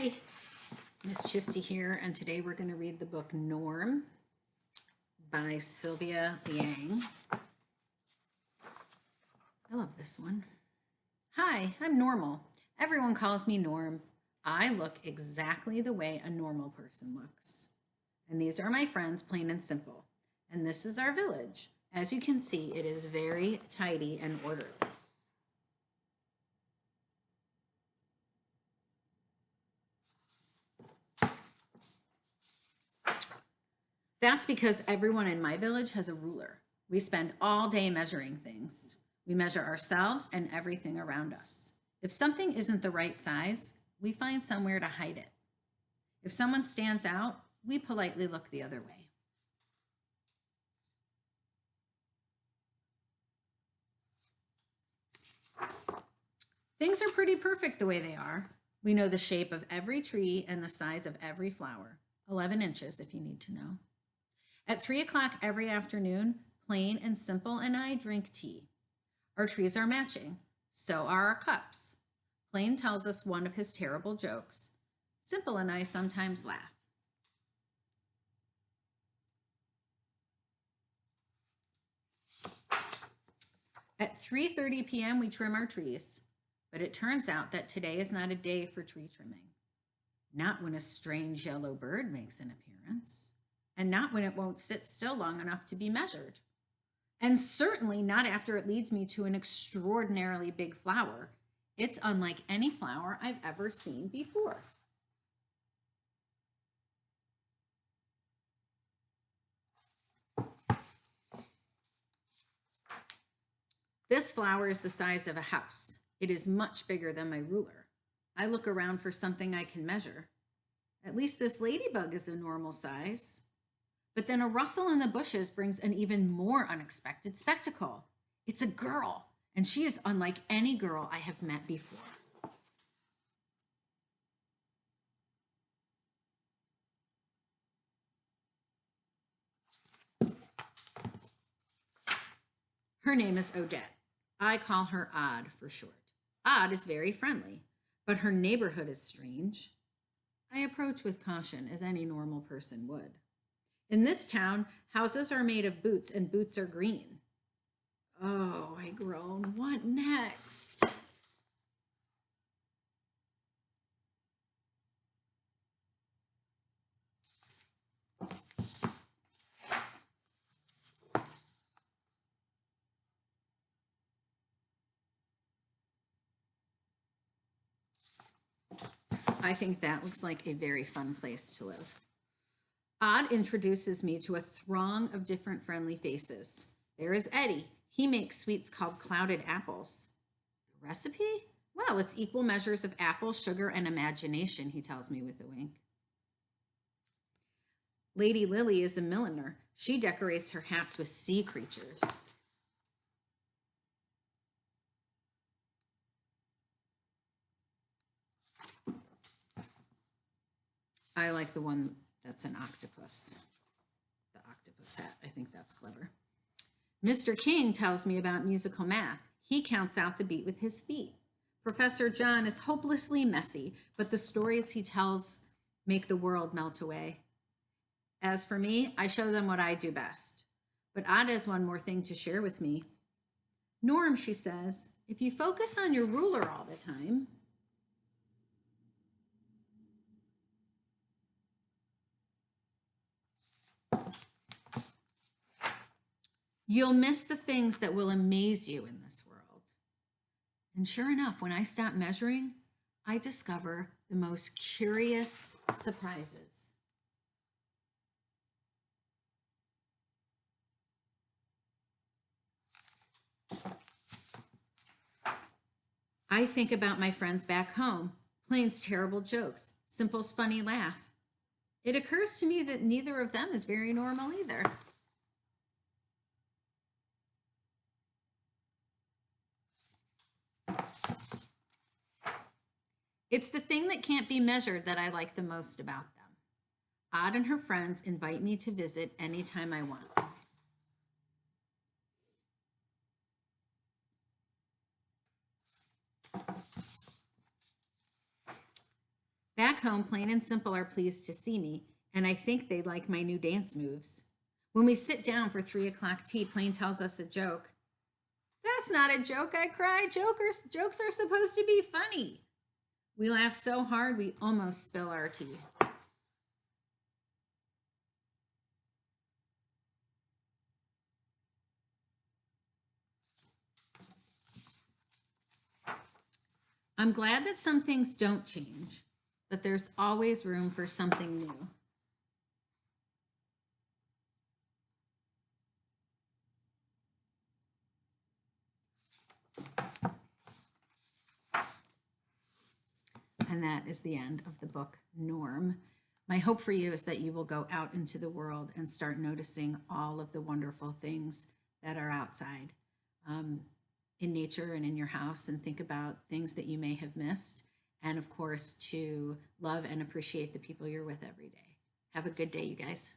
Hi, Miss Chiste here, and today we're going to read the book Norm by Sylvia Liang. I love this one. Hi, I'm normal. Everyone calls me Norm. I look exactly the way a normal person looks. And these are my friends, plain and simple. And this is our village. As you can see, it is very tidy and orderly. That's because everyone in my village has a ruler. We spend all day measuring things. We measure ourselves and everything around us. If something isn't the right size, we find somewhere to hide it. If someone stands out, we politely look the other way. Things are pretty perfect the way they are. We know the shape of every tree and the size of every flower, 11 inches if you need to know. At 3 o'clock every afternoon, Plain and Simple and I drink tea. Our trees are matching, so are our cups. Plain tells us one of his terrible jokes. Simple and I sometimes laugh. At 3:30 p.m. we trim our trees, but it turns out that today is not a day for tree trimming. Not when a strange yellow bird makes an appearance, and not when it won't sit still long enough to be measured. And certainly not after it leads me to an extraordinarily big flower. It's unlike any flower I've ever seen before. This flower is the size of a house. It is much bigger than my ruler. I look around for something I can measure. At least this ladybug is a normal size. But then a rustle in the bushes brings an even more unexpected spectacle. It's a girl, and she is unlike any girl I have met before. Her name is Odette. I call her Odd for short. Odd is very friendly, but her neighborhood is strange. I approach with caution, as any normal person would. In this town, houses are made of boots and boots are green. Oh, I groan. What next? I think that looks like a very fun place to live. Odd introduces me to a throng of different friendly faces. There is Eddie. He makes sweets called clouded apples. The recipe? Well, it's equal measures of apple, sugar, and imagination, he tells me with a wink. Lady Lily is a milliner. She decorates her hats with sea creatures. I like the one that's an octopus. The octopus hat. I think that's clever. Mr. King tells me about musical math. He counts out the beat with his feet. Professor John is hopelessly messy, but the stories he tells make the world melt away. As for me, I show them what I do best. But Odd has one more thing to share with me. Norm, she says, if you focus on your ruler all the time, you'll miss the things that will amaze you in this world. And sure enough, when I stop measuring, I discover the most curious surprises. I think about my friends back home, Plain's terrible jokes, Simple's funny laugh. It occurs to me that neither of them is very normal either. It's the thing that can't be measured that I like the most about them. Odd and her friends invite me to visit anytime I want. Back Back home, Plain and Simple are pleased to see me, and I think they like my new dance moves. When we sit down for 3 o'clock tea, Plain tells us a joke. That's not a joke, I cry. Jokes are supposed to be funny. We laugh so hard we almost spill our tea. I'm glad that some things don't change, but there's always room for something new. And that is the end of the book, Norm. My hope for you is that you will go out into the world and start noticing all of the wonderful things that are outside in nature and in your house, and think about things that you may have missed. And of course, to love and appreciate the people you're with every day. Have a good day, you guys.